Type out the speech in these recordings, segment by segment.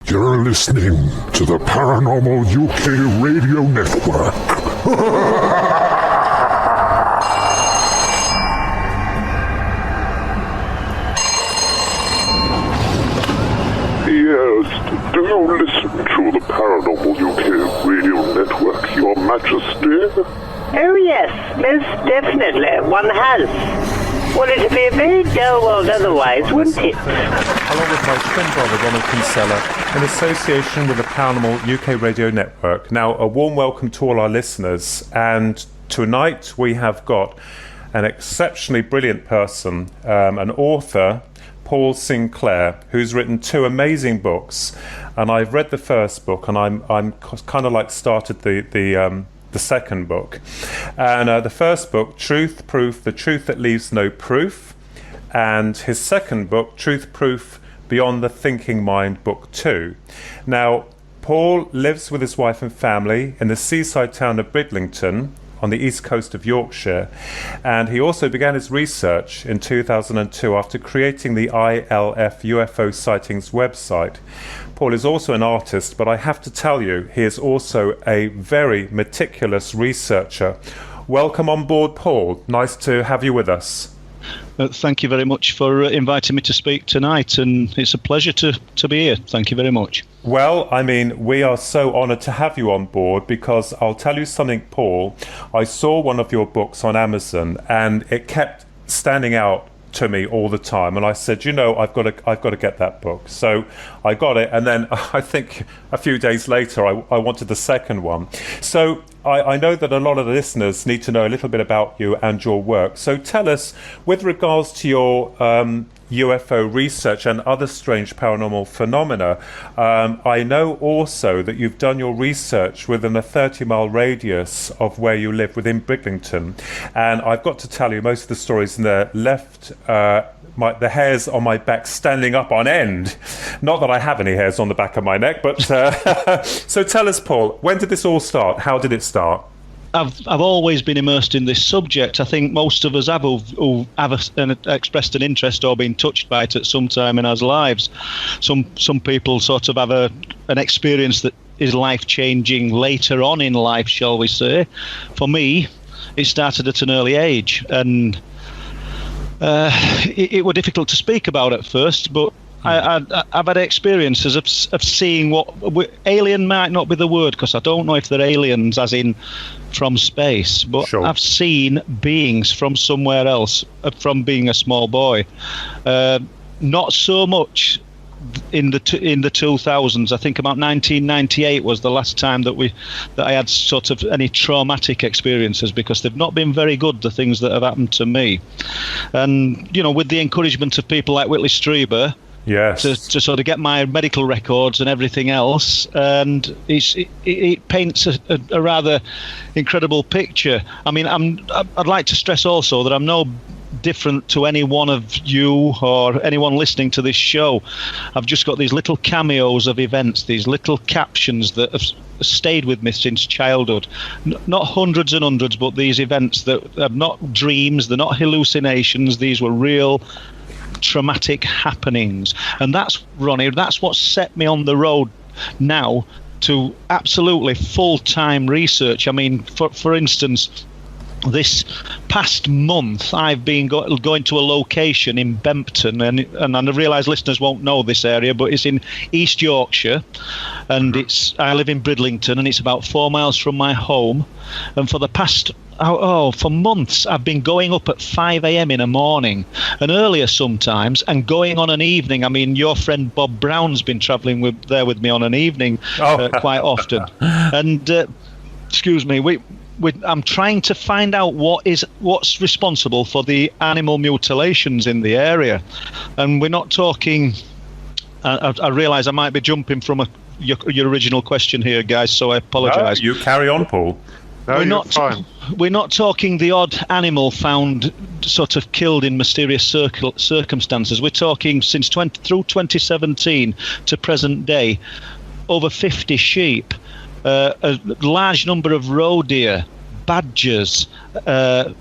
You're listening to the Paranormal UK Radio Network. Yes, do you listen to the Paranormal UK Radio Network, Your Majesty? Oh yes, most definitely, one has. Well, it'd be a very dull world otherwise, wouldn't it? Along with my twin brother, Ronald Kinsella, in association with the Paranormal UK Radio Network. Now, a warm welcome to all our listeners, and tonight we have got an exceptionally brilliant person, an author, Paul Sinclair, who's written 2 amazing books, and I've read the first book, and I'm kind of like started the second book. And the first book, Truth Proof, The Truth That Leaves No Proof, and his second book, Truth Proof Beyond the Thinking Mind, Book 2. Now, Paul lives with his wife and family in the seaside town of Bridlington on the east coast of Yorkshire, and he also began his research in 2002 after creating the ILF UFO Sightings website. Paul is also an artist, but I have to tell you, he is also a very meticulous researcher. Welcome on board, Paul. Nice to have you with us. Thank you very much for inviting me to speak tonight, and it's a pleasure to be here. Thank you very much. Well, I mean, we are so honoured to have you on board, because I'll tell you something, Paul. I saw one of your books on Amazon, and it kept standing out to me all the time, and I said, you know, I've got to get that book. So I got it, and then I think a few days later I wanted the second one. So I know that a lot of the listeners need to know a little bit about you and your work. So tell us, with regards to your UFO research and other strange paranormal phenomena, I know also that you've done your research within a 30-mile radius of where you live within Bridlington, and I've got to tell you, most of the stories in there left the hairs on my back standing up on end. Not that I have any hairs on the back of my neck, but so tell us, Paul, when did this all start? How did it start? I've always been immersed in this subject. I think most of us have who have expressed an interest or been touched by it at some time in our lives. Some people sort of have an experience that is life-changing later on in life, shall we say. For me, it started at an early age, and it was difficult to speak about at first, but I've had experiences of seeing what alien might not be the word, because I don't know if they're aliens as in from space, but sure. I've seen beings from somewhere else from being a small boy. Not so much in the 2000s. I think about 1998 was the last time that I had sort of any traumatic experiences, because they've not been very good, the things that have happened to me. And you know, with the encouragement of people like Whitley Strieber, yes, to sort of get my medical records and everything else, and it paints a rather incredible picture. I mean, I'd like to stress also that I'm no different to any one of you or anyone listening to this show. I've just got these little cameos of events, these little captions that have stayed with me since childhood. Not hundreds and hundreds, but these events that are not dreams, they're not hallucinations, these were real traumatic happenings. And that's, Ronnie, that's what set me on the road now to absolutely full-time research. I mean, for instance, this past month I've been going to a location in Bempton, and I realise listeners won't know this area, but it's in East Yorkshire, and I live in Bridlington, and it's about 4 miles from my home. And for the past for months I've been going up at 5 a.m. in the morning, and earlier sometimes, and going on an evening. I mean, your friend Bob Brown's been travelling there with me on an evening quite often. And excuse me, I'm trying to find out what's responsible for the animal mutilations in the area. And we're not talking, I realise I might be jumping from your original question here, guys, so I apologise. No, you carry on, Paul. No, we're not talking the odd animal found sort of killed in mysterious circumstances. We're talking through 2017 to present day, over 50 sheep, a large number of roe deer, badgers,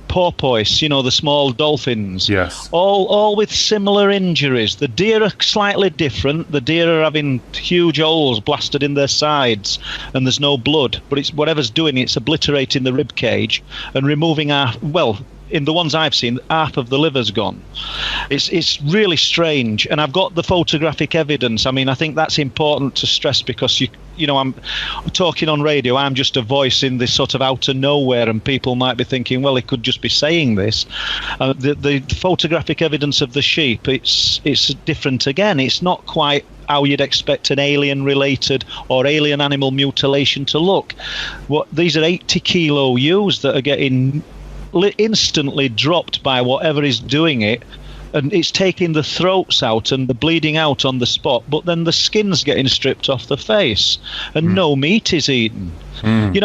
porpoise, the small dolphins. Yes. All with similar injuries. The deer are slightly different. The deer are having huge holes blasted in their sides, and there's no blood. But it's whatever's doing it's obliterating the rib cage and removing in the ones I've seen, half of the liver's gone. It's really strange, and I've got the photographic evidence. I mean, I think that's important to stress, because I'm talking on radio. I'm just a voice in this sort of out of nowhere, and people might be thinking, well, he could just be saying this. The photographic evidence of the sheep, it's different again. It's not quite how you'd expect an alien-related or alien animal mutilation to look. These are 80-kilo ewes that are getting instantly dropped by whatever is doing it, and it's taking the throats out and the bleeding out on the spot, but then the skin's getting stripped off the face, and no meat is eaten. But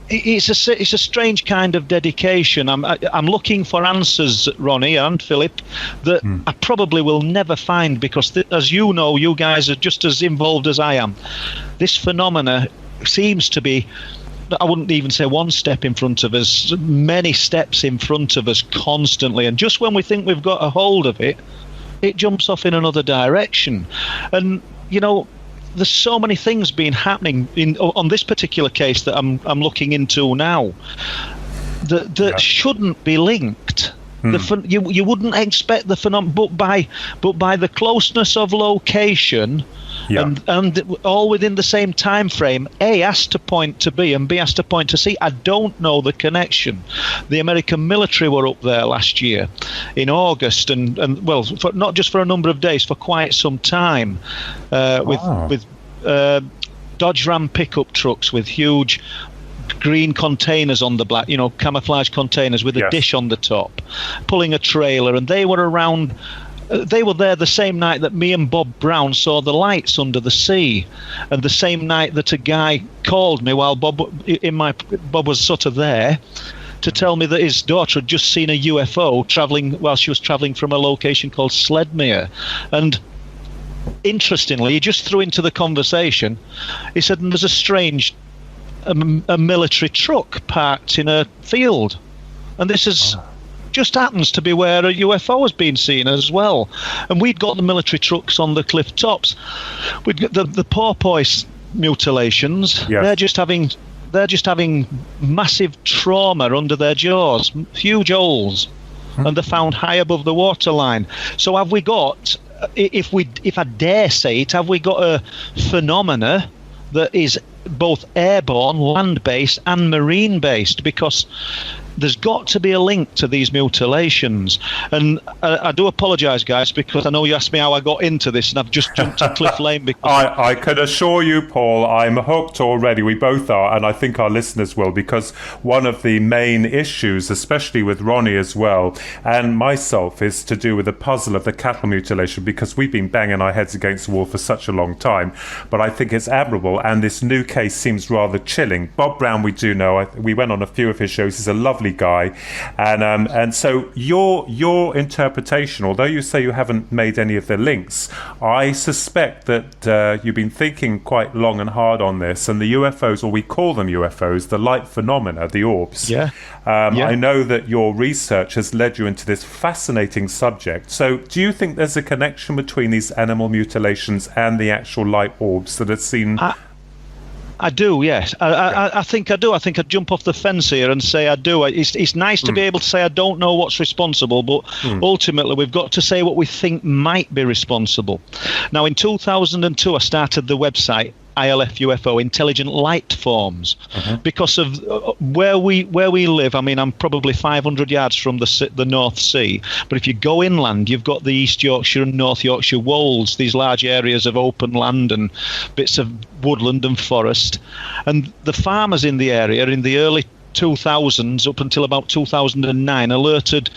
it's a strange kind of dedication. I'm looking for answers, Ronnie and Philip, that I probably will never find, because as you know, you guys are just as involved as I am. This phenomena seems to be, I wouldn't even say one step in front of us, many steps in front of us constantly. And just when we think we've got a hold of it, it jumps off in another direction. And, there's so many things been happening on this particular case that I'm looking into now that shouldn't be linked. You wouldn't expect the phenomenon, but by the closeness of location, and all within the same time frame, A has to point to B and B has to point to C. I don't know the connection. The American military were up there last year in August, and not just for a number of days, for quite some time, with Dodge Ram pickup trucks with huge green containers on the back, camouflage containers with a dish on the top, pulling a trailer, and they were around. They were there the same night that me and Bob Brown saw the lights under the sea, and the same night that a guy called me while Bob was sort of there, to tell me that his daughter had just seen a UFO while she was travelling from a location called Sledmere. And interestingly, he just threw into the conversation, he said, there's a strange a military truck parked in a field, and this is just happens to be where a UFO has been seen as well. And we'd got the military trucks on the cliff tops. We'd got the porpoise mutilations. They're just having massive trauma under their jaws, huge holes, and they're found high above the waterline. So have we got, if I dare say it, have we got a phenomena that is both airborne, land-based, and marine-based? Because there's got to be a link to these mutilations. And I do apologise, guys, because I know you asked me how I got into this, and I've just jumped to Cliff Lane. Because I can assure you, Paul, I'm hooked already. We both are, and I think our listeners will, because one of the main issues, especially with Ronnie as well, and myself, is to do with the puzzle of the cattle mutilation, because we've been banging our heads against the wall for such a long time. But I think it's admirable, and this new case seems rather chilling. Bob Brown, we do know. We went on a few of his shows. He's a lovely guy, and so your interpretation, although you say you haven't made any of the links, I suspect that you've been thinking quite long and hard on this, and the UFOs, or we call them UFOs, the light phenomena, the orbs. I know that your research has led you into this fascinating subject. So do you think there's a connection between these animal mutilations and the actual light orbs that are seen? I do, yes. I think I do. I think I'd jump off the fence here and say I do. It's nice to be able to say I don't know what's responsible, but ultimately we've got to say what we think might be responsible. Now, in 2002, I started the website ILF UFO, Intelligent Light Forms, because of where we live. I mean, I'm probably 500 yards from the North Sea, but if you go inland, you've got the East Yorkshire and North Yorkshire wolds, these large areas of open land and bits of woodland and forest. And the farmers in the area in the early 2000s up until about 2009 alerted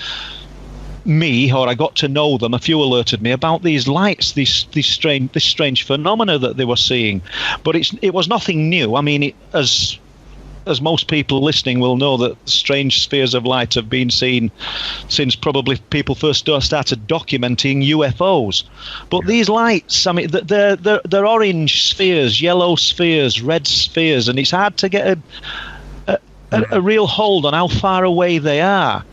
me, or I got to know them, a few alerted me about these lights, this strange phenomena that they were seeing. But it was nothing new. I mean, as most people listening will know, that strange spheres of light have been seen since probably people first started documenting UFOs. But these lights, I mean, they're orange spheres, yellow spheres, red spheres, and it's hard to get a real hold on how far away they are.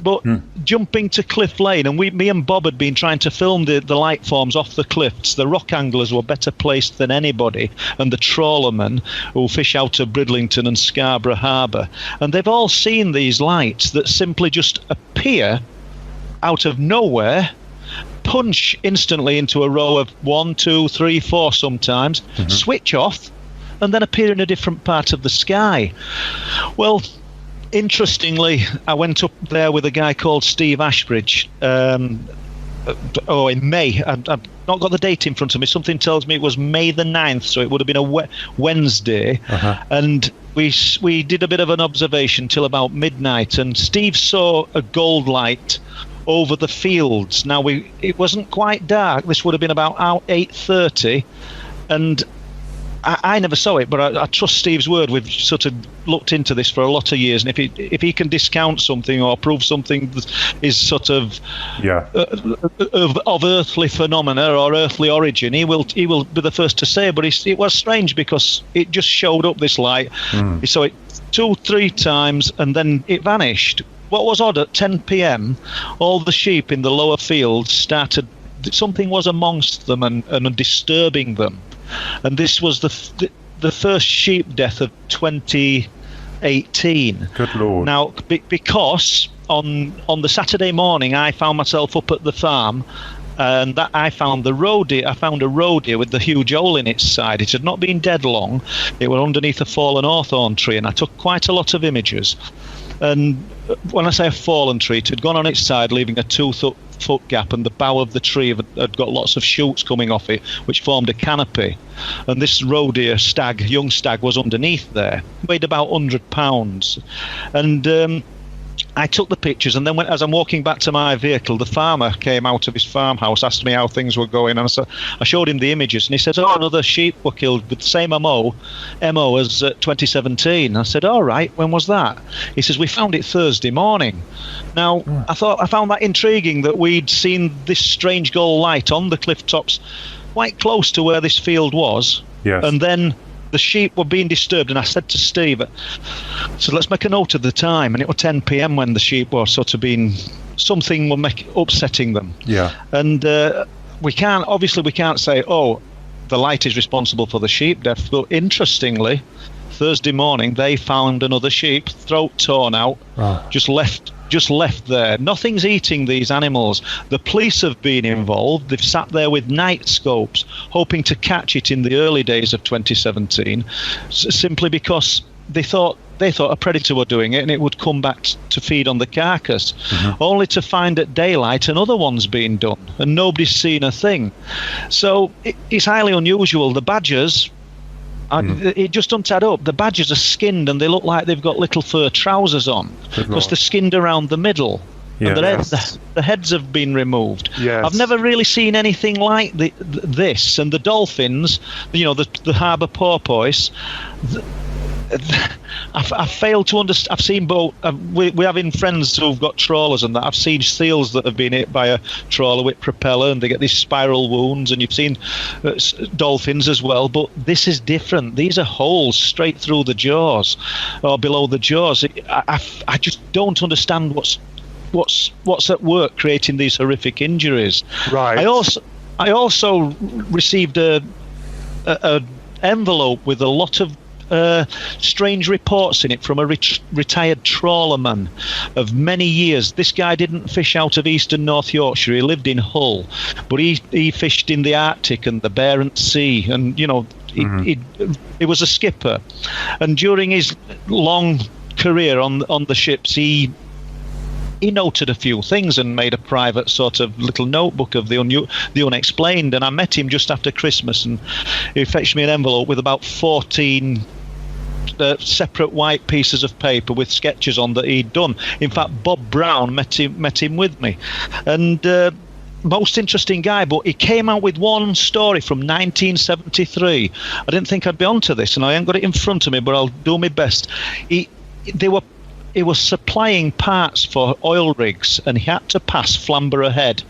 But jumping to Cliff Lane, and me and Bob had been trying to film the light forms off the cliffs. The rock anglers were better placed than anybody, and the trawlermen who fish out of Bridlington and Scarborough Harbour. And they've all seen these lights that simply just appear out of nowhere, punch instantly into a row of 1, 2, 3, 4 sometimes, switch off, and then appear in a different part of the sky. Well, interestingly, I went up there with a guy called Steve Ashbridge in May. I've not got the date in front of me. Something tells me it was May the 9th, so it would have been a Wednesday. And we did a bit of an observation till about midnight, and Steve saw a gold light over the fields. Now, it wasn't quite dark. This would have been about 8:30, and I never saw it, but I trust Steve's word. We've sort of looked into this for a lot of years, and if he can discount something or prove something is sort of of earthly phenomena or earthly origin, he will be the first to say. But it was strange because it just showed up, this light. He saw it 2-3 times, and then it vanished. What was odd, at 10 p.m, all the sheep in the lower fields started. Something was amongst them and disturbing them. And this was the first sheep death of 2018. Good Lord. Now, because on the Saturday morning, I found myself up at the farm, and I found a roe deer with the huge hole in its side. It had not been dead long. It was underneath a fallen hawthorn tree, and I took quite a lot of images. And when I say a fallen tree, it had gone on its side, leaving a 2-foot gap, and the bough of the tree had got lots of shoots coming off it, which formed a canopy. And this roe deer young stag, was underneath there, weighed about 100 pounds. And I took the pictures, and then as I'm walking back to my vehicle, the farmer came out of his farmhouse, asked me how things were going, and I showed him the images, and he said, another sheep were killed with the same MO as 2017. I said, all right, when was that? He says, we found it Thursday morning. Now, I found that intriguing that we'd seen this strange gold light on the cliff tops quite close to where this field was. Yes. And then the sheep were being disturbed, and I said to Steve, so let's make a note of the time, and it was 10 p.m. when the sheep were sort of something were upsetting them. Yeah. And we can't say, the light is responsible for the sheep death, but interestingly, Thursday morning they found another sheep, throat torn out, just left there. Nothing's eating these animals. The police have been involved. They've sat there with night scopes, hoping to catch it in the early days of 2017, simply because they thought a predator were doing it and it would come back to feed on the carcass, only to find at daylight another one's been done, and nobody's seen a thing. So it's highly unusual. The badgers, it just doesn't add up. The badgers are skinned, and they look like they've got little fur trousers on, because they're skinned around the middle. And the heads have been removed. Yes. I've never really seen anything like this. And the dolphins, the harbour porpoise, I've failed to understand. I've seen both. We're having friends who've got trawlers and that. I've seen seals that have been hit by a trawler with propeller, and they get these spiral wounds. And you've seen dolphins as well. But this is different. These are holes straight through the jaws or below the jaws. I just don't understand what's at work creating these horrific injuries. Right. I also received a envelope with a lot of strange reports in it from a retired trawlerman of many years. This guy didn't fish out of eastern North Yorkshire. He lived in Hull, but he fished in the Arctic and the Barents Sea, and he was a skipper. And during his long career on the ships, he noted a few things and made a private sort of little notebook of the unexplained. And I met him just after Christmas, and he fetched me an envelope with about 14 separate white pieces of paper with sketches on that he'd done. In fact, Bob Brown met him with me, and most interesting guy. But he came out with one story from 1973. I didn't think I'd be onto this, and I haven't got it in front of me, but I'll do my best. He was supplying parts for oil rigs, and he had to pass Flamborough Head.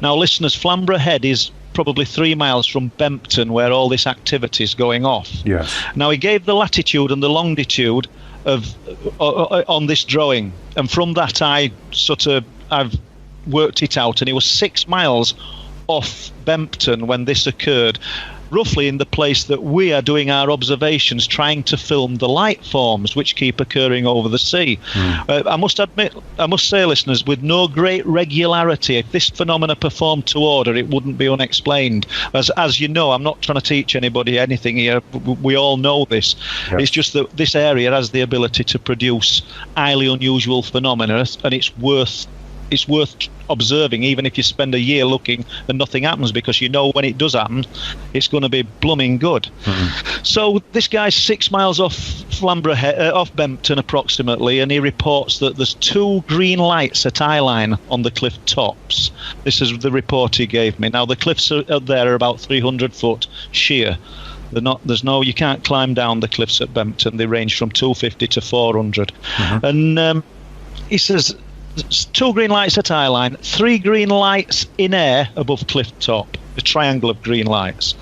Now, listeners, Flamborough Head is probably 3 miles from Bempton, where all this activity is going off. Yes. Now, he gave the latitude and the longitude, on this drawing, and from that I've worked it out, and it was 6 miles off Bempton when this occurred, roughly in the place that we are doing our observations, trying to film the light forms which keep occurring over the sea. I must say, listeners, with no great regularity, if this phenomena performed to order, it wouldn't be unexplained. As you know, I'm not trying to teach anybody anything here. We all know this. Yes. It's just that this area has the ability to produce highly unusual phenomena, and it's worth observing, even if you spend a year looking and nothing happens, because you know when it does happen, it's going to be blooming good. So this guy's 6 miles off off Bempton approximately, and he reports that there's 2 green lights at eyeline on the cliff tops. This is the report he gave me. Now the cliffs there are about 300 foot sheer. You can't climb down the cliffs at Bempton. They range from 250 to 400. And he says 2 green lights at eyeline, 3 green lights in air above cliff top, a triangle of green lights.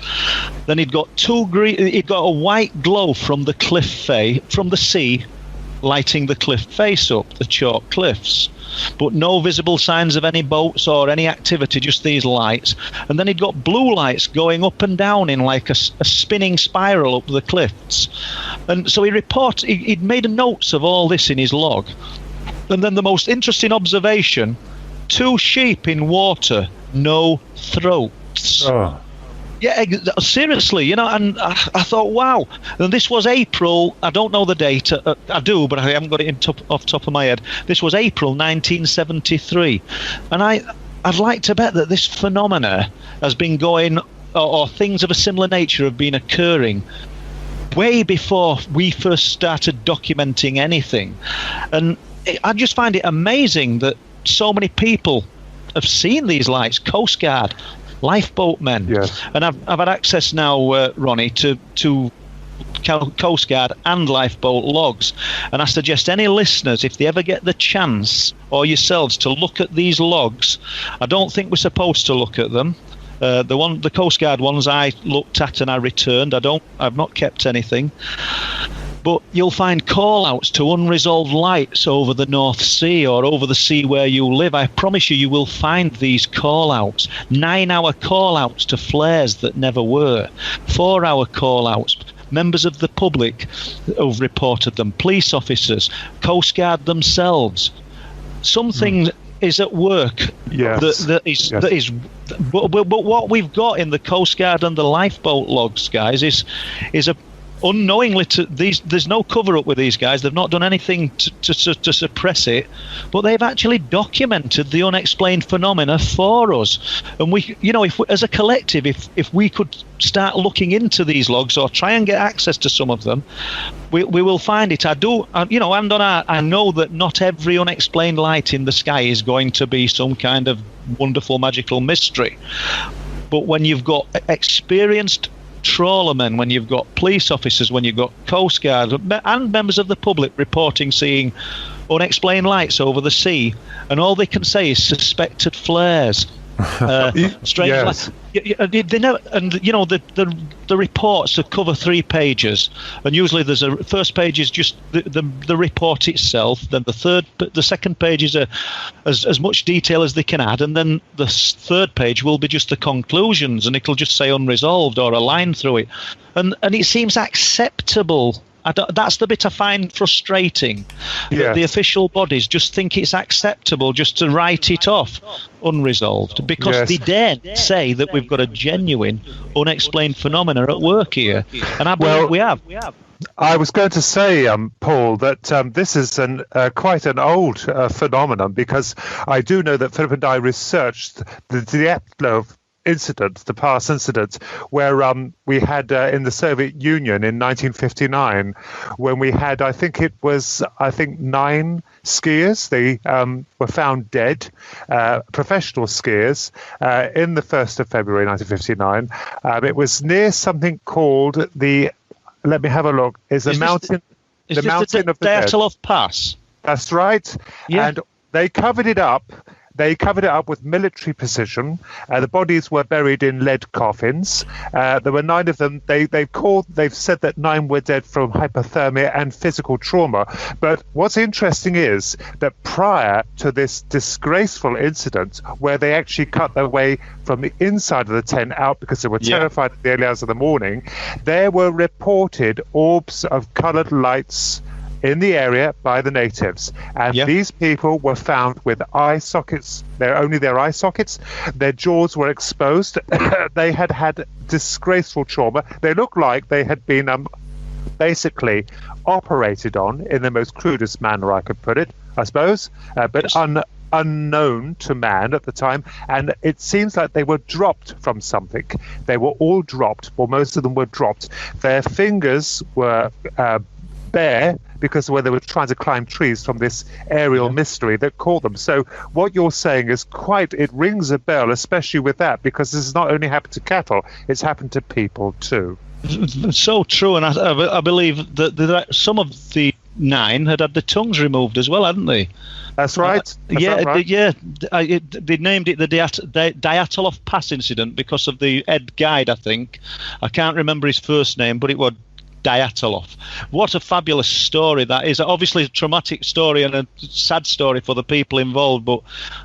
Then he'd got a white glow from the from the sea, lighting the cliff face up, the chalk cliffs, but no visible signs of any boats or any activity, just these lights. And then he'd got blue lights going up and down in like a spinning spiral up the cliffs. And so he'd made notes of all this in his log. And then the most interesting observation, 2 sheep in water, no throats. Oh. Yeah, seriously, and I thought, wow. And this was April, I don't know the date, I do, but I haven't got it off top of my head. This was April 1973. And I'd like to bet that this phenomena has been going, or things of a similar nature have been occurring way before we first started documenting anything. And I just find it amazing that so many people have seen these lights. Coast Guard, lifeboat men. Yes. And I've had access now, Ronnie, to Coast Guard and lifeboat logs. And I suggest any listeners, if they ever get the chance, or yourselves, to look at these logs. I don't think we're supposed to look at them. The Coast Guard ones I looked at and I returned. I've not kept anything. But you'll find call-outs to unresolved lights over the North Sea or over the sea where you live. I promise you will find these call-outs. 9-hour call-outs to flares that never were. 4-hour call-outs. Members of the public who've reported them. Police officers. Coast Guard themselves. Something is at work. Yes. That is. But what we've got in the Coast Guard and the lifeboat logs, guys, is a unknowingly there's no cover up with these guys. They've not done anything to suppress it, but they've actually documented the unexplained phenomena for us. And we, if as a collective, if we could start looking into these logs or try and get access to some of them, we will find it. I know that not every unexplained light in the sky is going to be some kind of wonderful magical mystery, but when you've got experienced trawlermen, when you've got police officers, when you've got Coast Guard and members of the public reporting seeing unexplained lights over the sea, and all they can say is suspected flares. Strange. Yes. They know, and the reports cover 3 pages, and usually there's a first page is just the report itself. Then the second page is as much detail as they can add, and then the third page will be just the conclusions, and it'll just say unresolved or a line through it, and it seems acceptable. That's the bit I find frustrating. Yes. The official bodies just think it's acceptable just to write it off unresolved, because they daren't say that we've got a genuine unexplained phenomena at work here. And I believe we have. I was going to say, Paul, that this is quite an old phenomenon, because I do know that Philip and I researched the Dyatlov incidents, the past incidents, where we had in the Soviet Union in 1959, when we had, I think 9 skiers. They were found dead, professional skiers, in the 1st of February 1959. It was near something called let me have a look, the mountain of the Dyatlov Pass? That's right. Yeah. And they covered it up. They covered it up with military precision. The bodies were buried in lead coffins. There were 9 of them. They've said that 9 were dead from hypothermia and physical trauma. But what's interesting is that prior to this disgraceful incident, where they actually cut their way from the inside of the tent out because they were terrified at the early hours of the morning, there were reported orbs of coloured lights in the area by the natives, and these people were found with eye sockets. Only their eye sockets. Their jaws were exposed. They had disgraceful trauma. They looked like they had been basically operated on in the most crudest manner I could put it, I suppose, but unknown to man at the time. And it seems like they were dropped from something. They were all dropped, or most of them were dropped. Their fingers were bare because where they were trying to climb trees from this aerial mystery that caught them. So what you're saying is it rings a bell, especially with that, because this has not only happened to cattle, it's happened to people too. So true, and I believe that some of the 9 had the tongues removed as well, hadn't they? That's right. They named it the Dyatlov Pass incident because of the head guide, I think. I can't remember his first name, but it was Dyatlov. What a fabulous story that is. Obviously a traumatic story and a sad story for the people involved, but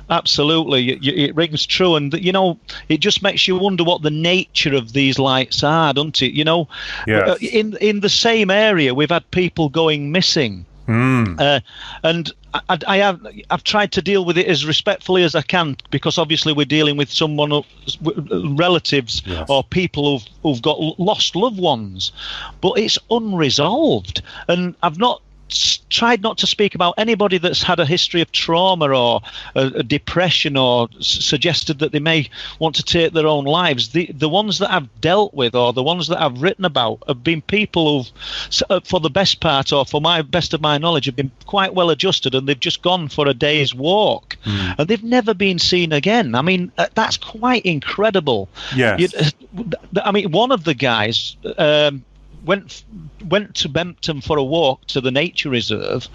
absolutely it rings true. And it just makes you wonder what the nature of these lights are, doesn't it? In the same area we've had people going missing. And I've tried to deal with it as respectfully as I can, because obviously we're dealing with someone, relatives or people who've got lost loved ones, but it's unresolved. And I've tried not to speak about anybody that's had a history of trauma or a depression or suggested that they may want to take their own lives. The ones that I've dealt with or the ones that I've written about have been people who've, for the best part or for my best of my knowledge, have been quite well adjusted, and they've just gone for a day's walk and they've never been seen again. I mean, that's quite incredible. Yes. I mean, one of the guys went to Bempton for a walk to the nature reserve.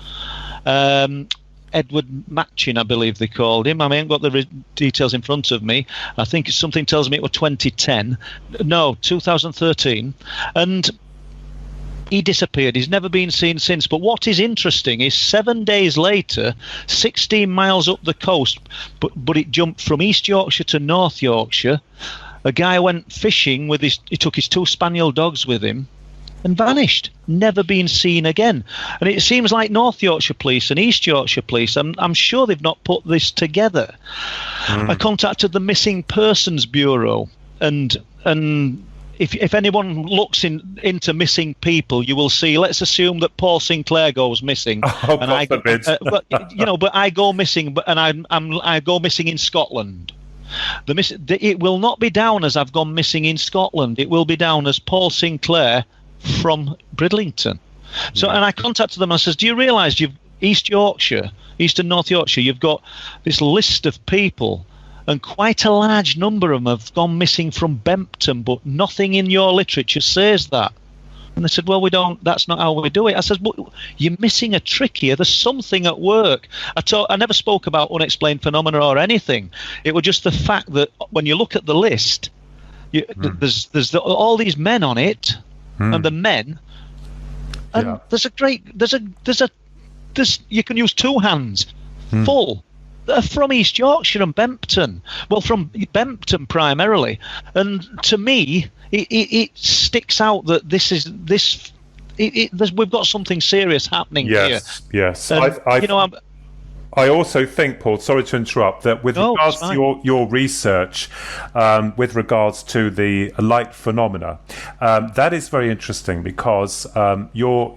Edward Matchin, I believe they called him. I haven't got the details in front of me. I think something tells me it was 2013, and he disappeared. He's never been seen since. But what is interesting is 7 days later, 16 miles up the coast, but it jumped from East Yorkshire to North Yorkshire. A guy went fishing he took his 2 spaniel dogs with him and vanished, never been seen again. And it seems like North Yorkshire Police and East Yorkshire Police, I'm sure they've not put this together. I contacted the Missing Persons Bureau, and if anyone looks into missing people, you will see. Let's assume that Paul Sinclair goes missing, but I go missing, and I go missing in Scotland. It will not be down as I've gone missing in Scotland. It will be down as Paul Sinclair from Bridlington. So, and I contacted them and I says, do you realise you've East Yorkshire, East and North Yorkshire, you've got this list of people, and quite a large number of them have gone missing from Bempton, but nothing in your literature says that. And they said, well, that's not how we do it. I said, well, you're missing a trick here. There's something at work. I never spoke about unexplained phenomena or anything. It was just the fact that when you look at the list, there's all these men on it, and the men, and you can use 2 hands full that are from East Yorkshire and Bempton. Well, from Bempton primarily. And to me, it sticks out that we've got something serious happening here. Yes. And, I also think, Paul, sorry to interrupt, that with regards to your research with regards to the light phenomena, that is very interesting, because you're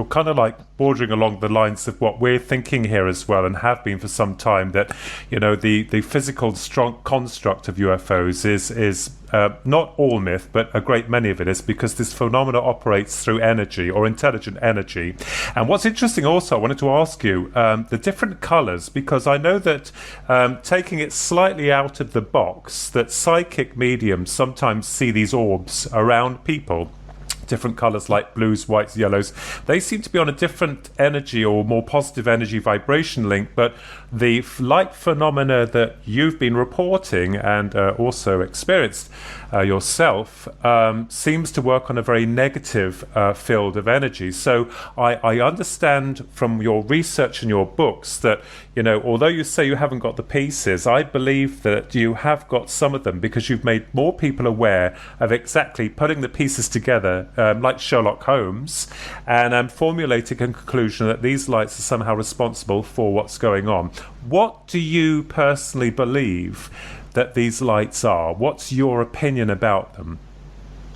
kind of like bordering along the lines of what we're thinking here as well, and have been for some time, that the physical strong construct of UFOs is not all myth, but a great many of it is, because this phenomena operates through energy, or intelligent energy. And what's interesting also, I wanted to ask you the different colours, because I know that taking it slightly out of the box, that psychic mediums sometimes see these orbs around people different colours like blues, whites, yellows, they seem to be on a different energy or more positive energy vibration link. But the light phenomena that you've been reporting and also experienced yourself seems to work on a very negative field of energy. So I understand from your research and your books that, you know, although you say you haven't got the pieces, I believe that you have got some of them, because you've made more people aware of exactly putting the pieces together, like Sherlock Holmes, and formulating a conclusion that these lights are somehow responsible for what's going on. What do you personally believe that these lights are? What's your opinion about them?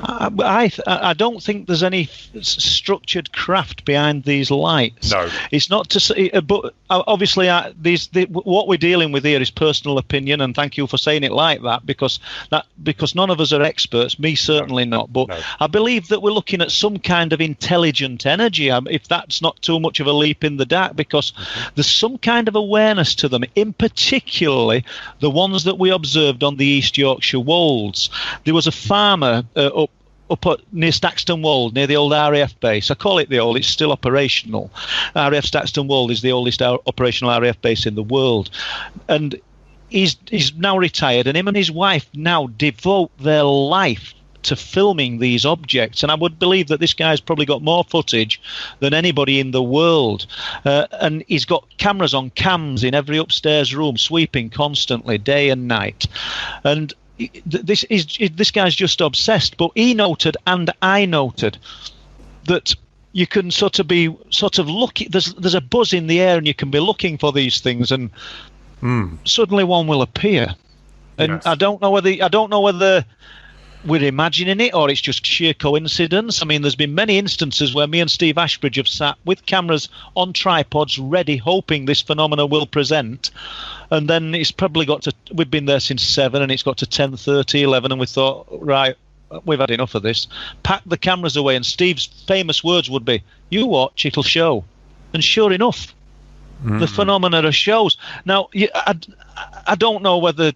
I don't think there's any structured craft behind these lights. No, it's not to say, but obviously what we're dealing with here is personal opinion, and thank you for saying it like that, because none of us are experts, me certainly not, but no. I believe that we're looking at some kind of intelligent energy, if that's not too much of a leap in the dark, because there's some kind of awareness to them, in particularly the ones that we observed on the East Yorkshire Wolds. There was a farmer up near Staxton Wold, near the old RAF base. I call it the old, it's still operational. RAF Staxton Wold is the oldest operational RAF base in the world. And he's now retired, and him and his wife now devote their life to filming these objects. And I would believe that this guy's probably got more footage than anybody in the world. And he's got cameras on cams in every upstairs room, sweeping constantly, day and night. And this guy's just obsessed. But he noted, and I noted, that you can sort of looking. There's a buzz in the air, and you can be looking for these things, and suddenly one will appear. And yes. I don't know whether we're imagining it or it's just sheer coincidence. I mean, there's been many instances where me and Steve Ashbridge have sat with cameras on tripods ready, hoping this phenomena will present. And then it's probably we've been there since 7, and it's got to 10:30, 11, and we thought, right, we've had enough of this. Pack the cameras away, and Steve's famous words would be, "You watch, it'll show." And sure enough, the phenomena shows. Now, I don't know whether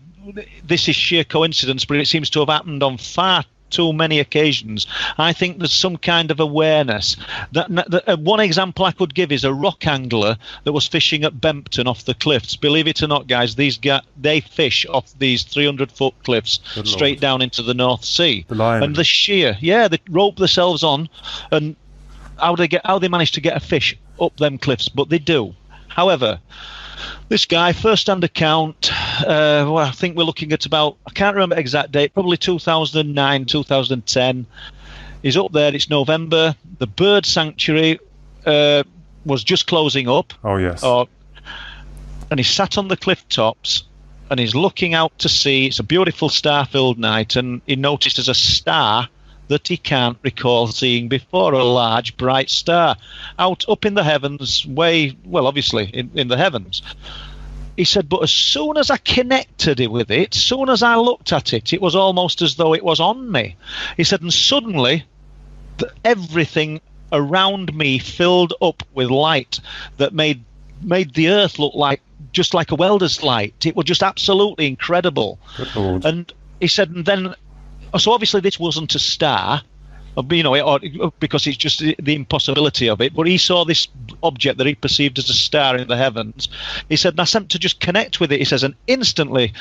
this is sheer coincidence, but it seems to have happened on far too many occasions. I think there's some kind of awareness. One example I could give is a rock angler that was fishing at Bempton off the cliffs. Believe it or not, guys, they fish off these 300-foot cliffs straight down into the North Sea. And the sheer, they rope themselves on, and how they manage to get a fish up them cliffs, but they do. However, this guy, first-hand account, I think we're looking at about, I can't remember exact date, probably 2009, 2010. He's up there, it's November. The bird sanctuary was just closing up. Oh, yes. And he sat on the cliff tops, and he's looking out to sea. It's a beautiful star-filled night, and he noticed there's a star that he can't recall seeing before, a large bright star up in the heavens, obviously in the heavens. He said, but as soon as I connected it with it, as soon as I looked at it, it was almost as though it was on me. He said, and suddenly everything around me filled up with light that made the earth look just like a welder's light. It was just absolutely incredible. Good Lord. And he said, and then, so obviously this wasn't a star, because it's just the impossibility of it. But he saw this object that he perceived as a star in the heavens. He said, and I sent to just connect with it. He says, and instantly,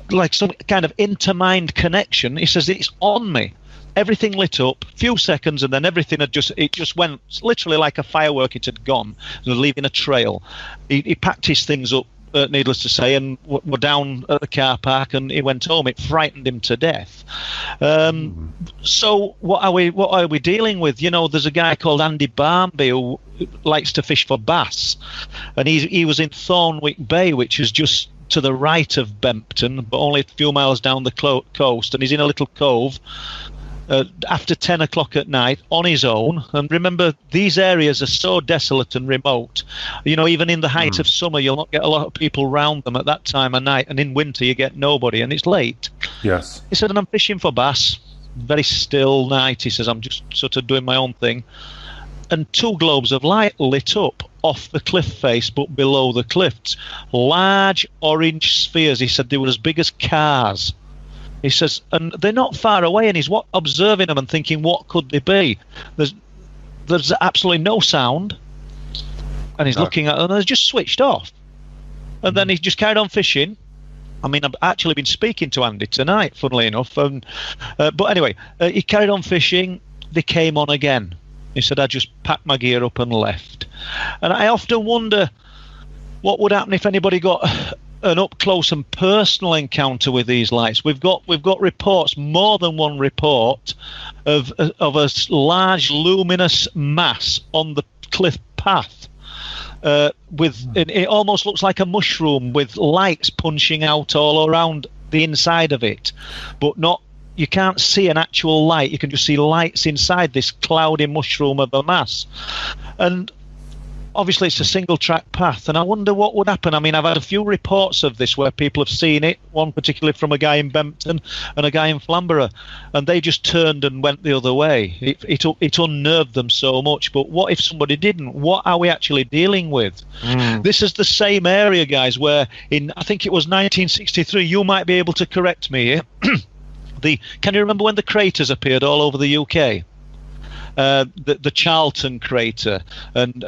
like some kind of intermind connection, he says, it's on me. Everything lit up, few seconds, and then everything it just went literally like a firework. It had gone, leaving a trail. He packed his things up, needless to say, and were down at the car park, and he went home. It frightened him to death. So what are we dealing with? There's a guy called Andy Barmby who likes to fish for bass, and he was in Thornwick Bay, which is just to the right of Bempton, but only a few miles down the coast, and he's in a little cove after 10 o'clock at night on his own. And remember, these areas are so desolate and remote. Even in the height of summer, you'll not get a lot of people round them at that time of night, and in winter you get nobody, and it's late. Yes. He said, and I'm fishing for bass. Very still night. He says, I'm just sort of doing my own thing. And 2 globes of light lit up off the cliff face, but below the cliffs. Large orange spheres. He said they were as big as cars. He says, and they're not far away, and he's observing them and thinking, what could they be? There's absolutely no sound, and he's looking at them, and they're just switched off. And then he just carried on fishing. I mean, I've actually been speaking to Andy tonight, funnily enough. But anyway, he carried on fishing. They came on again. He said, I just packed my gear up and left. And I often wonder what would happen if anybody got an up close and personal encounter with these lights. We've got reports, more than one report, of a large luminous mass on the cliff path. It almost looks like a mushroom with lights punching out all around the inside of it, but you can't see an actual light. You can just see lights inside this cloudy mushroom of a mass. And obviously it's a single track path, and I wonder what would happen. I mean, I've had a few reports of this where people have seen it, one particularly from a guy in Bempton and a guy in Flamborough, and they just turned and went the other way. It unnerved them so much. But what if somebody didn't? What are we actually dealing with? This is the same area, guys, where I think it was 1963, you might be able to correct me here. Can you remember when the craters appeared all over the UK? The Charlton crater, and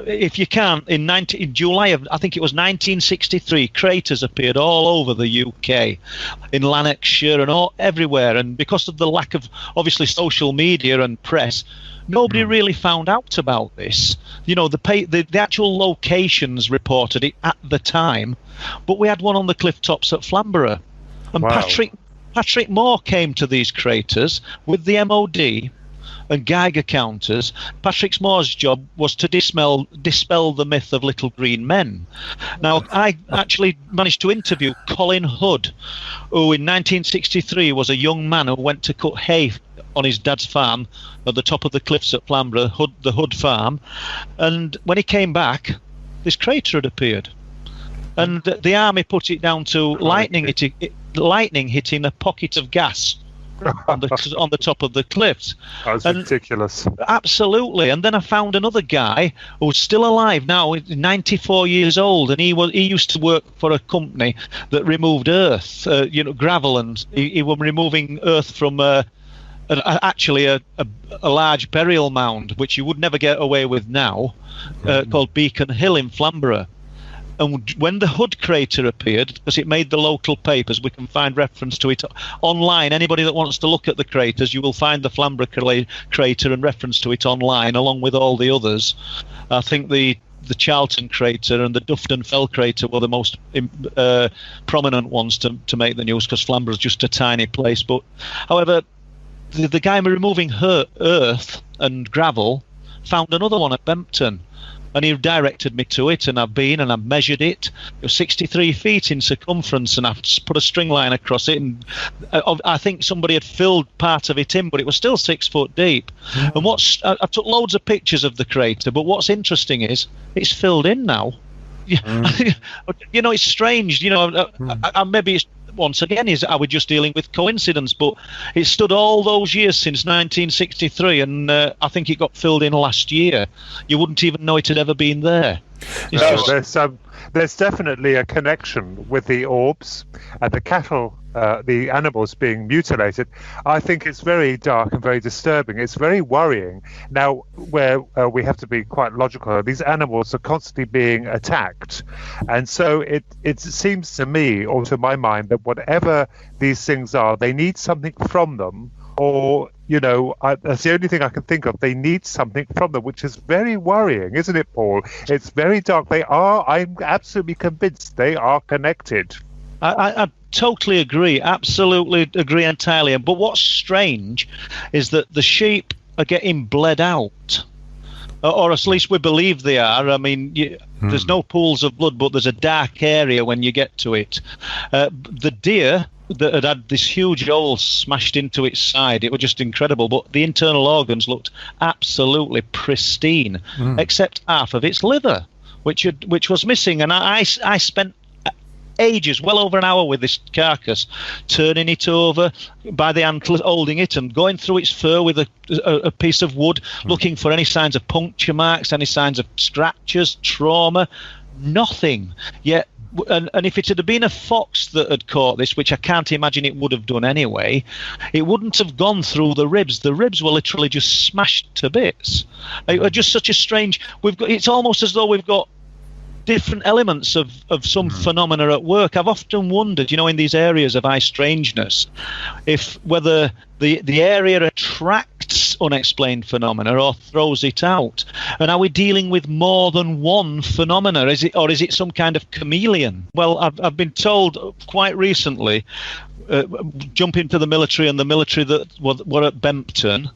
if you can, in July of, I think it was 1963, craters appeared all over the UK, in Lanarkshire and everywhere. And because of the lack of obviously social media and press, nobody really found out about this. You know, the actual locations reported it at the time, but we had one on the cliff tops at Flamborough, and wow. Patrick Moore came to these craters with the MOD and Geiger counters. Patrick Moore's job was to dispel the myth of little green men. Now, I actually managed to interview Colin Hood, who in 1963 was a young man who went to cut hay on his dad's farm at the top of the cliffs at Flamborough, the Hood farm. And when he came back, this crater had appeared. And the army put it down to lightning hitting a pocket of gas on the top of the cliffs. That's ridiculous. Absolutely. And then I found another guy who's still alive now, 94 years old, and he used to work for a company that removed earth, gravel, and he was removing earth from actually a large burial mound, which you would never get away with now, called Beacon Hill in Flamborough. And when the Hood crater appeared, because it made the local papers, we can find reference to it online. Anybody that wants to look at the craters, you will find the Flamborough crater and reference to it online, along with all the others. I think the Charlton crater and the Dufton Fell crater were the most prominent ones to make the news, because Flamborough's just a tiny place. But, however, the guy removing earth and gravel found another one at Bempton. And he directed me to it, and I've measured it. It was 63 feet in circumference, and I've put a string line across it. And I think somebody had filled part of it in, but it was still 6 foot deep. And I took loads of pictures of the crater, but what's interesting is it's filled in now. It's strange. Maybe it's, once again, are we just dealing with coincidence? But it stood all those years since 1963, and I think it got filled in last year. You wouldn't even know it had ever been there. There's definitely a connection with the orbs and the cattle, the animals being mutilated. I think it's very dark and very disturbing. It's very worrying. Now, where we have to be quite logical, these animals are constantly being attacked. And so it seems to me, or to my mind, that whatever these things are, they need something from them, or that's the only thing I can think of. They need something from them, which is very worrying, isn't it, Paul? It's very dark. I'm absolutely convinced they are connected. I totally agree. Absolutely agree entirely. But what's strange is that the sheep are getting bled out. Or at least we believe they are. I mean, there's no pools of blood, but there's a dark area when you get to it. The deer that had this huge hole smashed into its side, it was just incredible, but the internal organs looked absolutely pristine, except half of its liver, which was missing. And I spent ages, well over an hour, with this carcass, turning it over by the antlers, holding it and going through its fur with a piece of wood, looking for any signs of puncture marks, any signs of scratches, trauma. Nothing. Yet and if it had been a fox that had caught this, which I can't imagine it would have done anyway, it wouldn't have gone through the ribs. The ribs were literally just smashed to bits. It was just such a strange. It's almost as though we've got different elements of some phenomena at work. I've often wondered, in these areas of high strangeness, whether the area attracts unexplained phenomena or throws it out. And are we dealing with more than one phenomena? Is it some kind of chameleon? Well, I've been told quite recently, jump into the military, and the military that were at Bempton,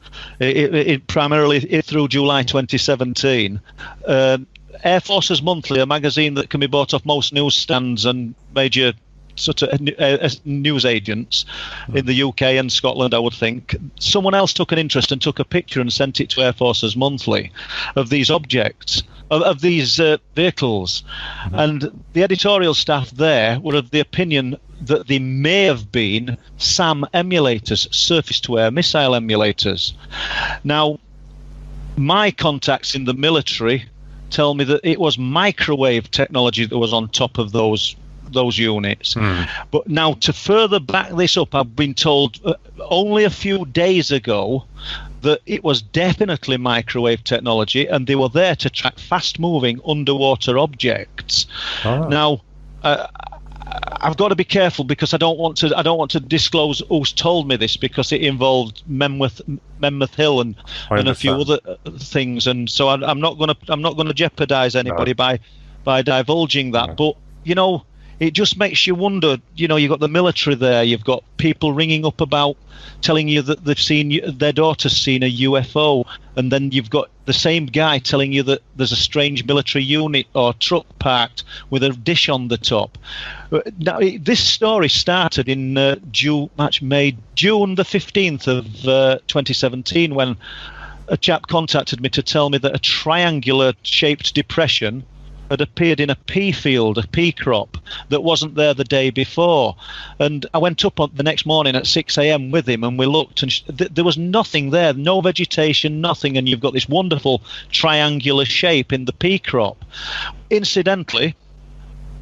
primarily through July 2017. Air Forces Monthly, a magazine that can be bought off most newsstands and major sort of news agents in the UK and Scotland, I would think. Someone else took an interest and took a picture and sent it to Air Forces Monthly of these objects, of these vehicles. And the editorial staff there were of the opinion that they may have been SAM emulators, surface-to-air missile emulators. Now, my contacts in the military tell me that it was microwave technology that was on top of those units. But now, to further back this up, I've been told only a few days ago that it was definitely microwave technology, and they were there to track fast-moving underwater objects. Now, I've got to be careful because I don't want to disclose who's told me this, because it involved Menmouth Hill and a few other things, and so I'm not going to jeopardize anybody by divulging that. But it just makes you wonder. You've got the military there, you've got people ringing up about telling you that they've seen, their daughter's seen a UFO, and then you've got the same guy telling you that there's a strange military unit or truck parked with a dish on the top. Now, this story started in June the 15th of 2017, when a chap contacted me to tell me that a triangular shaped depression had appeared in a pea field, a pea crop, that wasn't there the day before. And I went up the next morning at 6 a.m. with him, and we looked, and there was nothing there, no vegetation, nothing, and you've got this wonderful triangular shape in the pea crop. Incidentally,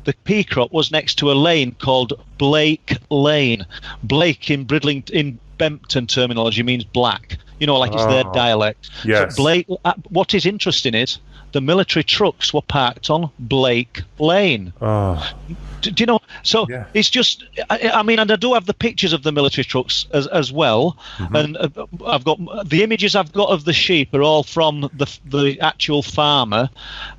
the pea crop was next to a lane called Blake Lane. Blake in Bempton terminology means black, like it's their dialect. Yes. So Blake, what is interesting is the military trucks were parked on Blake Lane. Do you know? So it's just, I mean, and I do have the pictures of the military trucks as well. And I've got the images I've got of the sheep are all from the actual farmer.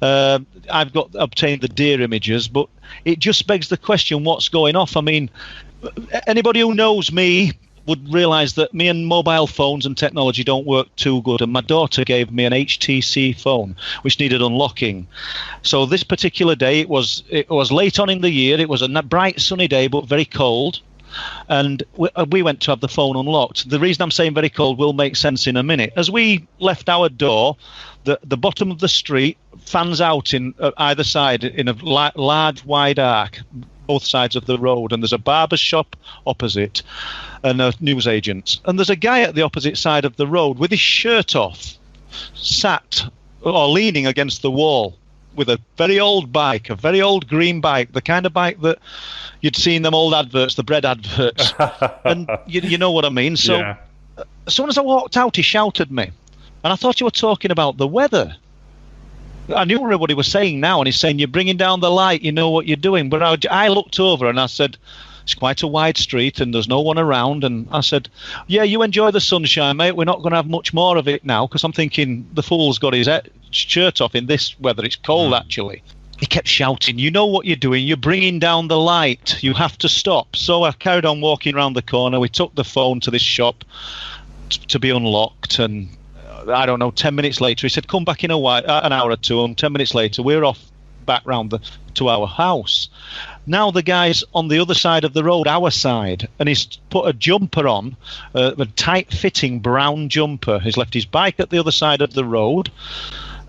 I've obtained the deer images, but it just begs the question, what's going off? I mean, anybody who knows me would realize that me and mobile phones and technology don't work too good, and my daughter gave me an HTC phone which needed unlocking. So this particular day, it was late on in the year, it was a bright sunny day but very cold, and we went to have the phone unlocked. The reason I'm saying very cold will make sense in a minute. As we left our door, the bottom of the street fans out in either side in a large wide arc, both sides of the road, and there's a barber's shop opposite and a newsagent's, and there's a guy at the opposite side of the road with his shirt off, sat or leaning against the wall with a very old bike, a very old green bike, the kind of bike that you'd see in them old adverts, the bread adverts. And you know what I mean. So as soon as I walked out, he shouted me, and I thought you were talking about the weather. I knew what he was saying now, and he's saying, you're bringing down the light, you know what you're doing. But I looked over and I said, it's quite a wide street and there's no one around. And I said, yeah, you enjoy the sunshine, mate. We're not going to have much more of it now, because I'm thinking the fool's got his shirt off in this weather. It's cold, actually. He kept shouting, you know what you're doing. You're bringing down the light. You have to stop. So I carried on walking around the corner. We took the phone to this shop to be unlocked, and I don't know, 10 minutes later, he said, come back in an hour or two, and 10 minutes later, we're off back round to our house. Now the guy's on the other side of the road, our side, and he's put a jumper on, a tight-fitting brown jumper. He's left his bike at the other side of the road,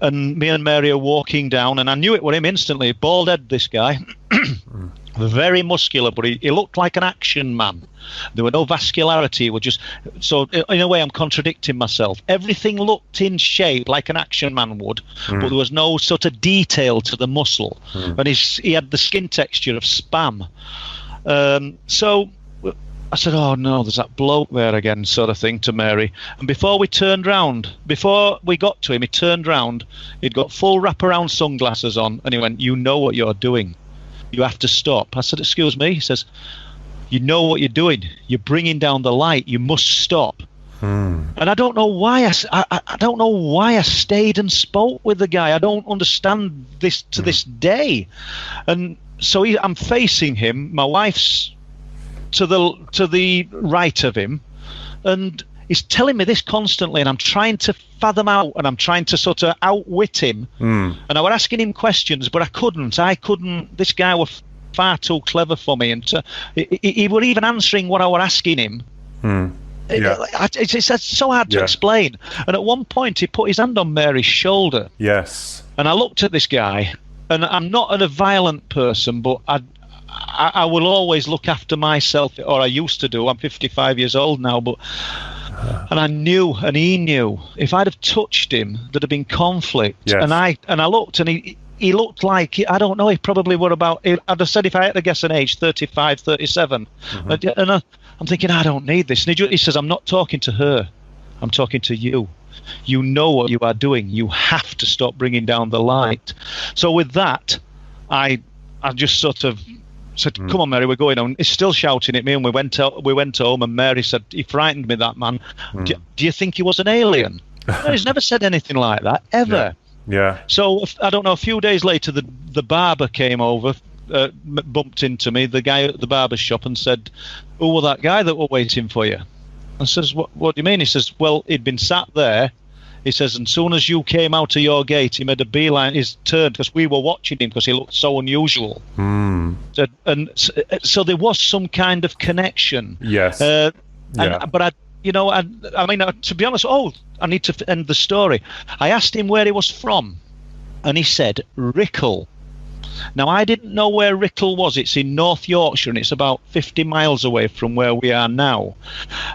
and me and Mary are walking down, and I knew it were him instantly. Bald head, this guy. Very muscular, but he looked like an action man. There were no vascularity. It was just, so in a way I'm contradicting myself. Everything looked in shape like an action man would, but there was no sort of detail to the muscle. And he had the skin texture of Spam. So I said, oh no, there's that bloke there again, sort of thing, to Mary. And before we got to him, he turned round. He'd got full wraparound sunglasses on, and he went, you know what you're doing. You have to stop. I said, excuse me? He says, you know what you're doing. You're bringing down the light. You must stop. And I don't know why I don't know why I stayed and spoke with the guy. I don't understand this to this day. And so I'm facing him. My wife's to the right of him, and he's telling me this constantly, and I'm trying to fathom out, and I'm trying to sort of outwit him. And I was asking him questions, but I couldn't. This guy was far too clever for me, and he were even answering what I was asking him. It's so hard to explain. And at one point, he put his hand on Mary's shoulder. Yes. And I looked at this guy, and I'm not a violent person, but I will always look after myself, or I used to do. I'm 55 years old now, but and I knew, and he knew, if I'd have touched him, there'd have been conflict. Yes. And I looked, and he looked like, I don't know, he probably were about, I'd have said, if I had to guess an age, 35, 37. And I'm thinking, I don't need this. And he says, I'm not talking to her, I'm talking to you. You know what you are doing. You have to stop bringing down the light. So with that, I just sort of said, come on, Mary, we're going on. He's still shouting at me, and we went home, and Mary said, he frightened me, that man. Do you think he was an alien? No, he's never said anything like that, ever. Yeah. So, I don't know, a few days later, the barber came over, bumped into me, the guy at the barber shop, and said, who was that guy that were waiting for you? I says, what do you mean? He says, well, he'd been sat there. He says, and soon as you came out of your gate, he made a beeline. He's turned, because we were watching him, because he looked so unusual. And so there was some kind of connection. Yes. But I mean, to be honest, I need to end the story. I asked him where he was from, and he said Rickle. Now, I didn't know where Rickle was. It's in North Yorkshire, and it's about 50 miles away from where we are now.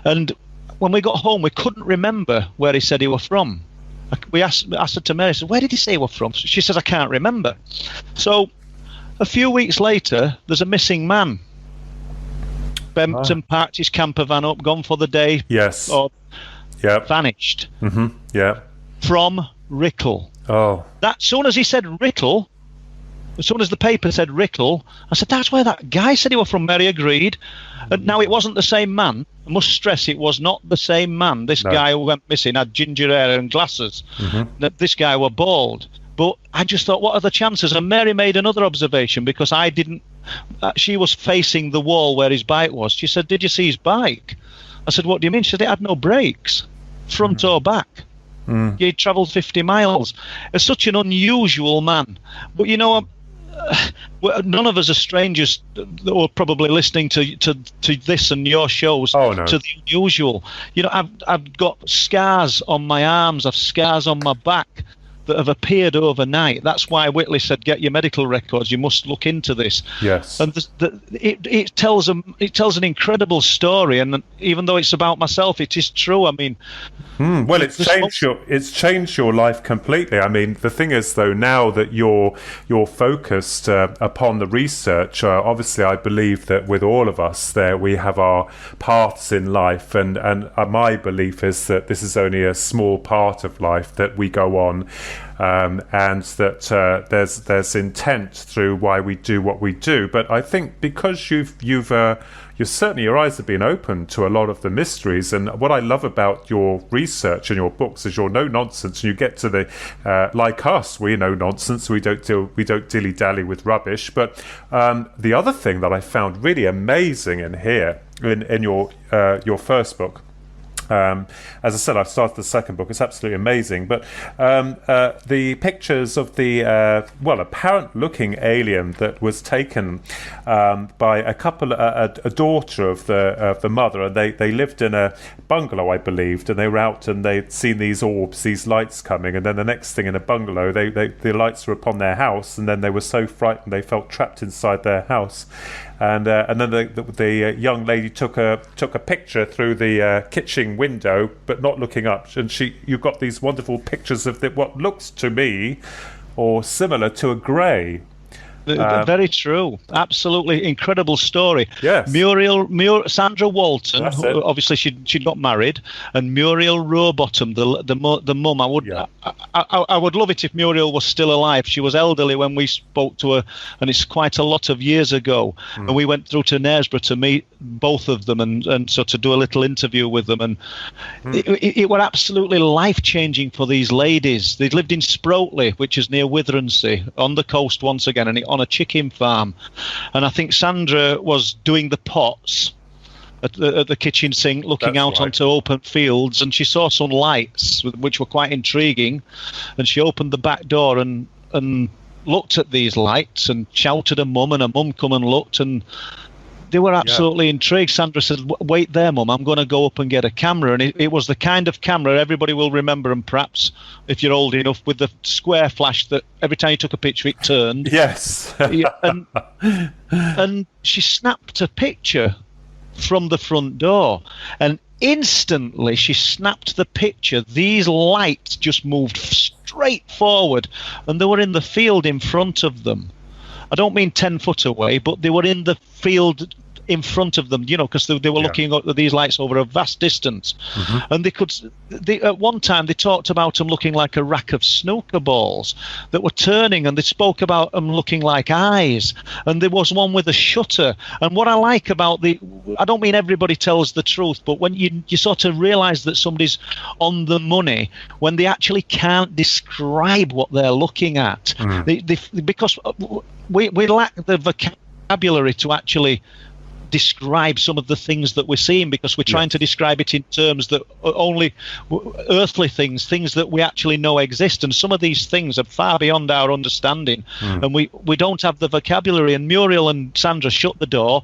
And when we got home, we couldn't remember where he said he was from. I said to Mary, I said, where did he say he was from? She says, I can't remember. So a few weeks later, there's a missing man. Bempton parked his camper van up, gone for the day. Yes. Or vanished. Yeah. From Rickle. Oh. That soon as he said Rickle, as soon as the paper said Rickle, I said, that's where that guy said he was from. Mary agreed. And now it wasn't the same man. I must stress, it was not the same man. This guy who went missing had ginger hair and glasses. This guy were bald. But I just thought, what are the chances? And Mary made another observation, because I didn't. She was facing the wall where his bike was. She said, did you see his bike? I said, what do you mean? She said, it had no brakes, front or back. He travelled 50 miles. It's such an unusual man. But none of us are strangers that were probably listening to this and your shows. Oh, no. To the unusual. I've got scars on my arms, I've scars on my back that have appeared overnight. That's why Whitley said, get your medical records, you must look into this. Yes. And it tells an incredible story, and even though it's about myself, it is true. I mean, well, it's changed your life completely. I mean, the thing is, though, now that you're focused upon the research, obviously I believe that with all of us there, we have our paths in life, and my belief is that this is only a small part of life that we go on. And that there's intent through why we do what we do. But I think because you've certainly, your eyes have been open to a lot of the mysteries. And what I love about your research and your books is you're no nonsense, and you get to the like us, we know nonsense. We don't dilly dally with rubbish. But the other thing that I found really amazing in here in your first book As I said, I've started the second book. It's absolutely amazing. But the pictures of the apparent-looking alien that was taken by a daughter of the mother, and they lived in a bungalow, I believed, and they were out and they'd seen these orbs, these lights coming, and then the next thing in a bungalow, the lights were upon their house, and then they were so frightened they felt trapped inside their house. And then the young lady took a picture through the kitchen window, but not looking up. And you've got these wonderful pictures of what looks to me, or similar to a grey. Very true. Absolutely incredible story. Yes. Sandra Walton, obviously she got married, and Muriel Rowbottom, the mum. I would love it if Muriel was still alive. She was elderly when we spoke to her, and it's quite a lot of years ago. And we went through to Knaresborough to meet both of them, and so to do a little interview with them. And it were absolutely life-changing for these ladies. They lived in Sproatley, which is near Withensea, on the coast once again, and on a chicken farm. And I think Sandra was doing the pots at the kitchen sink, looking out onto open fields, and she saw some lights which were quite intriguing, and she opened the back door and looked at these lights and shouted at Mum, and her mum come and looked, and they were absolutely intrigued. Sandra said, "Wait there, Mum, I'm going to go up and get a camera." And it was the kind of camera everybody will remember, and perhaps if you're old enough, with the square flash that every time you took a picture it turned. Yes. and she snapped a picture from the front door, and instantly she snapped the picture. These lights just moved straight forward, and they were in the field in front of them. I don't mean 10 foot away, but they were in the field in front of them, because they were looking at these lights over a vast distance. And at one time they talked about them looking like a rack of snooker balls that were turning, and they spoke about them looking like eyes, and there was one with a shutter. And what I like about I don't mean everybody tells the truth, but when you sort of realize that somebody's on the money when they actually can't describe what they're looking at, because we lack the vocabulary to actually describe some of the things that we're seeing, because we're trying to describe it in terms that are only earthly things that we actually know exist, and some of these things are far beyond our understanding, and we don't have the vocabulary. And Muriel and Sandra shut the door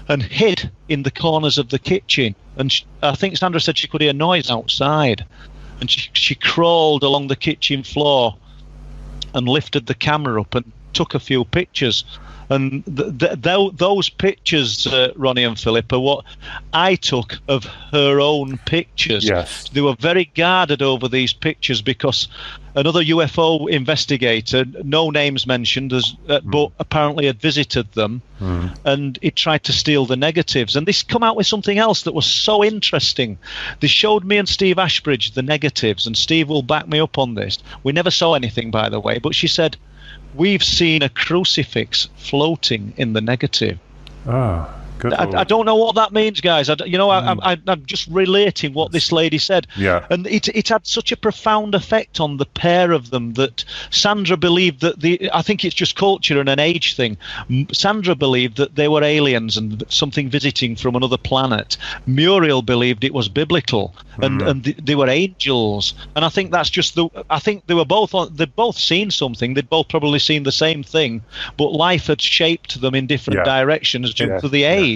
and hid in the corners of the kitchen, and I think Sandra said she could hear noise outside, and she crawled along the kitchen floor and lifted the camera up and took a few pictures. And those pictures, Ronnie and Phillip, are what I took of her own pictures. Yes. They were very guarded over these pictures because another UFO investigator, no names mentioned, but apparently had visited them, and he tried to steal the negatives. And this come out with something else that was so interesting. They showed me and Steve Ashbridge the negatives, and Steve will back me up on this. We never saw anything, by the way, but she said, "We've seen a crucifix floating in the negative." Good. I don't know what that means, guys. I'm just relating what this lady said. Yeah. And it had such a profound effect on the pair of them that Sandra believed that I think it's just culture and an age thing. Sandra believed that they were aliens and something visiting from another planet. Muriel believed it was biblical, and they were angels. And I think that's just I think they'd both seen something. They'd both probably seen the same thing, but life had shaped them in different directions due to the age.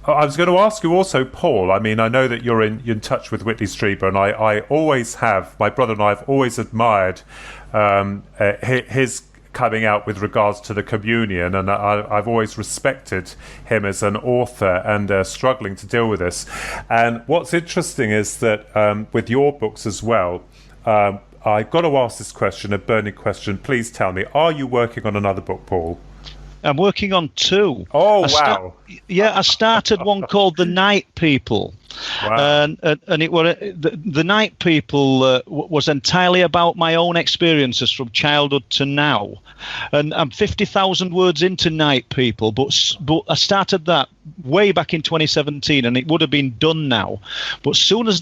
I was going to ask you also, Paul. I mean, I know that you're in touch with Whitley Strieber, and I always have. My brother and I have always admired his coming out with regards to the communion, and I've always respected him as an author and struggling to deal with this. And what's interesting is that with your books as well, I've got to ask this question, a burning question. Please tell me, are you working on another book, Paul? I'm working on 2. Oh, wow. I started one called The Night People. Wow. And it were the Night People was entirely about my own experiences from childhood to now. And I'm 50,000 words into Night People, but I started that way back in 2017, and it would have been done now. But soon as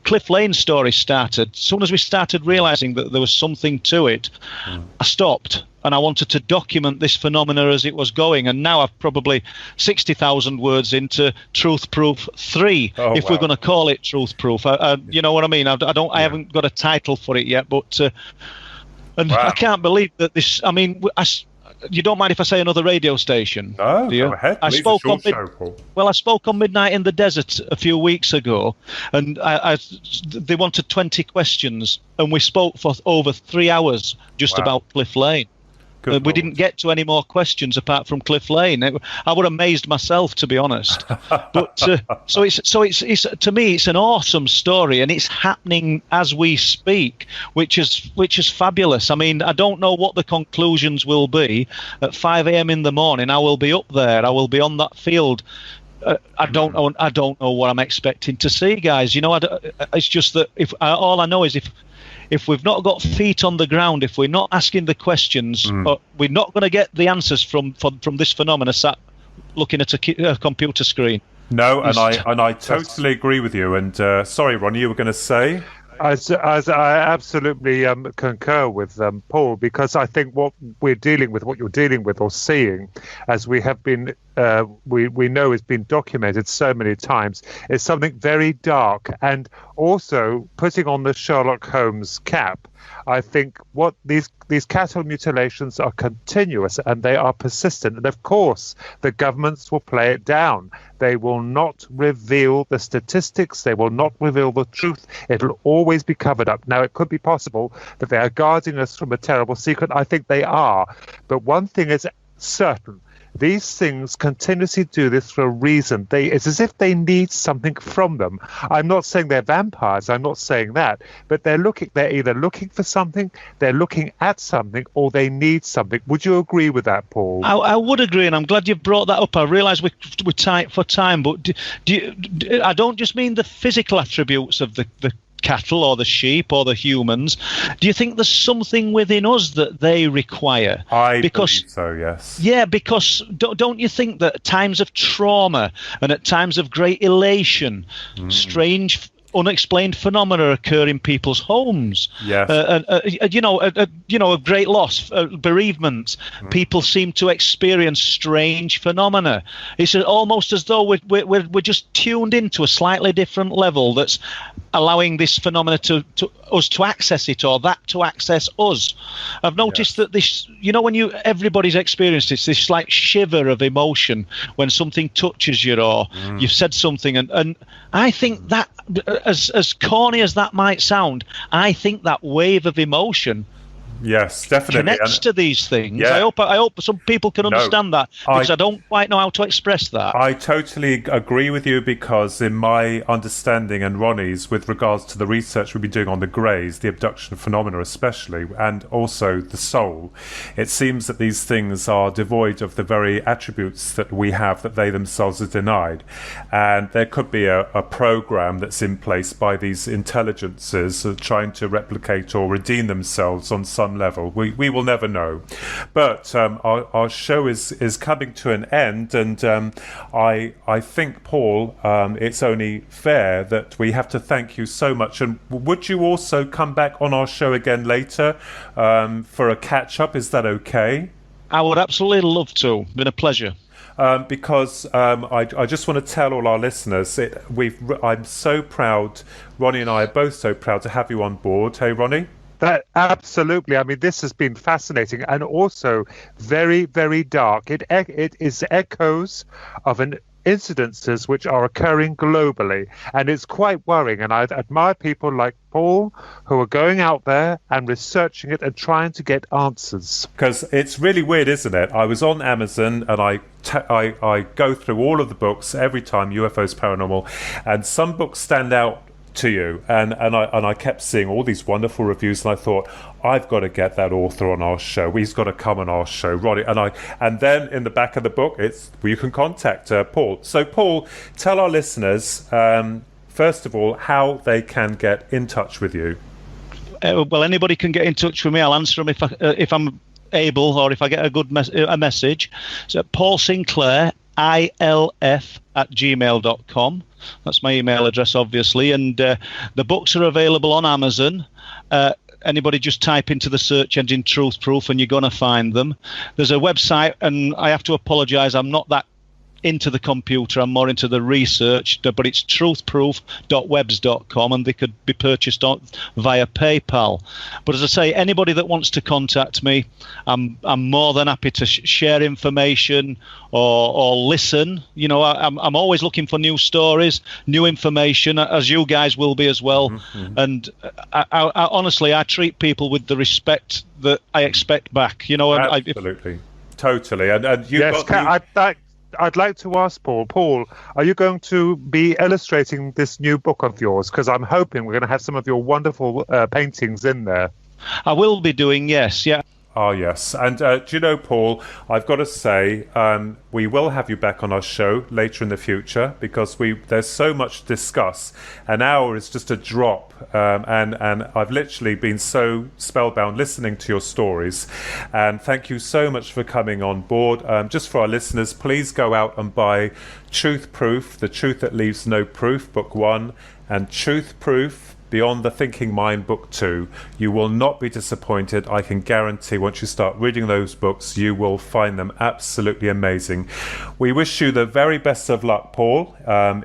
Cliff Lane's story started, as soon as we started realising that there was something to it, I stopped. And I wanted to document this phenomena as it was going. And now I've probably 60,000 words into Truth Proof 3, if we're going to call it Truth Proof. You know what I mean? I haven't got a title for it yet, but I can't believe that this. I mean, you don't mind if I say another radio station? No, do you? Go ahead. I spoke on Midnight in the Desert a few weeks ago, and they wanted 20 questions, and we spoke for over 3 hours just about Cliff Lane. We didn't get to any more questions apart from Cliff Lane. I was amazed myself, to be honest. But so it's to me, it's an awesome story, and it's happening as we speak, which is fabulous. I mean, I don't know what the conclusions will be. At 5 a.m. in the morning, I will be up there. I will be on that field. I don't know what I'm expecting to see, guys. You know, it's just that all I know is if we've not got feet on the ground, if we're not asking the questions, we're not going to get the answers from this phenomena sat looking at a computer screen. No, and I totally agree with you. And sorry, Ronnie, you were going to say? I absolutely concur with Paul, because I think what you're dealing with or seeing, as we have been, we know has been documented so many times, is something very dark. And also, putting on the Sherlock Holmes cap, I think what these cattle mutilations are continuous and they are persistent. And of course, the governments will play it down. They will not reveal the statistics. They will not reveal the truth. It'll always be covered up. Now, it could be possible that they are guarding us from a terrible secret. I think they are. But one thing is certain. These things continuously do this for a reason. It's as if they need something from them. I'm not saying they're vampires. I'm not saying that. But they're either looking for something, they're looking at something, or they need something. Would you agree with that, Paul? I would agree, and I'm glad you brought that up. I realise we're tight for time, but I don't just mean the physical attributes of the cattle or the sheep or the humans. Do you think there's something within us that they require? I believe so, yes. Yeah, because don't you think that at times of trauma and at times of great elation, strange unexplained phenomena occur in people's homes? Yes. A great loss, bereavement. People seem to experience strange phenomena. It's almost as though we're just tuned into a slightly different level that's allowing this phenomena to us to access it, or that to access us. I've noticed that this, when everybody's experienced this like shiver of emotion when something touches you, or you've said something, and I think that, as corny as that might sound, I think that wave of emotion, yes, definitely connects to these things. Yeah. I hope some people can understand that, because I don't quite know how to express that. I totally agree with you, because in my understanding and Ronnie's, with regards to the research we've been doing on the greys, the abduction phenomena especially, and also the soul, it seems that these things are devoid of the very attributes that we have, that they themselves are denied. And there could be a program that's in place by these intelligences trying to replicate or redeem themselves on some level. We will never know. But our show is coming to an end, and I think, Paul, it's only fair that we have to thank you so much. And would you also come back on our show again later for a catch-up? Is that okay? I would absolutely love to. It's been a pleasure. Because I just want to tell all our listeners, I'm so proud, Ronnie and I are both so proud to have you on board. Hey, Ronnie? Absolutely. I mean, this has been fascinating and also very, very dark. It is echoes of incidences which are occurring globally, and it's quite worrying. And I admire people like Paul who are going out there and researching it and trying to get answers. Because it's really weird, isn't it? I was on Amazon and I go through all of the books every time, UFOs, Paranormal, and some books stand out to you, and I kept seeing all these wonderful reviews, and I thought, I've got to get that author on our show. He's got to come on our show, Ronnie. And then in the back of the book, you can contact Paul. So Paul, tell our listeners first of all how they can get in touch with you. Well, anybody can get in touch with me. I'll answer them if I'm able, or if I get a good message. So Paul Sinclair ilf@gmail.com. That's my email address, obviously. And the books are available on Amazon. Anybody just type into the search engine Truth Proof and you're going to find them. There's a website, and I have to apologise, I'm not that into the computer, I'm more into the research, but it's truthproof.webs.com, and they could be purchased via PayPal. But as I say, anybody that wants to contact me, I'm more than happy to share information or listen. You know, I'm always looking for new stories, new information, as you guys will be as well. Mm-hmm. And I honestly, I treat people with the respect that I expect back. You know, absolutely, totally. And you yes, I'd like to ask Paul, are you going to be illustrating this new book of yours? Because I'm hoping we're going to have some of your wonderful paintings in there. I will be doing, yes, yeah. Oh, yes. And do you know, Paul, I've got to say, we will have you back on our show later in the future, because there's so much to discuss. An hour is just a drop. And I've literally been so spellbound listening to your stories. And thank you so much for coming on board. Just for our listeners, please go out and buy Truth Proof, The Truth That Leaves No Proof, Book 1, and Truth Proof, Beyond the Thinking Mind, Book 2. You will not be disappointed. I can guarantee once you start reading those books, you will find them absolutely amazing. We wish you the very best of luck, Paul,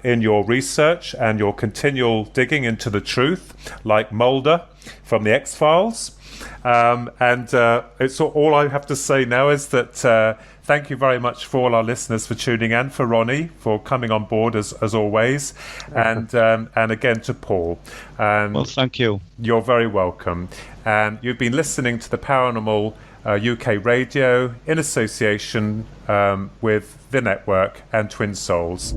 in your research and your continual digging into the truth, like Mulder from the X-Files. It's all I have to say now is that thank you very much for all our listeners for tuning in, for Ronnie for coming on board as always, and again to Paul. Well, thank you. You're very welcome. And you've been listening to the Paranormal UK Radio in association with the network and Twin Souls.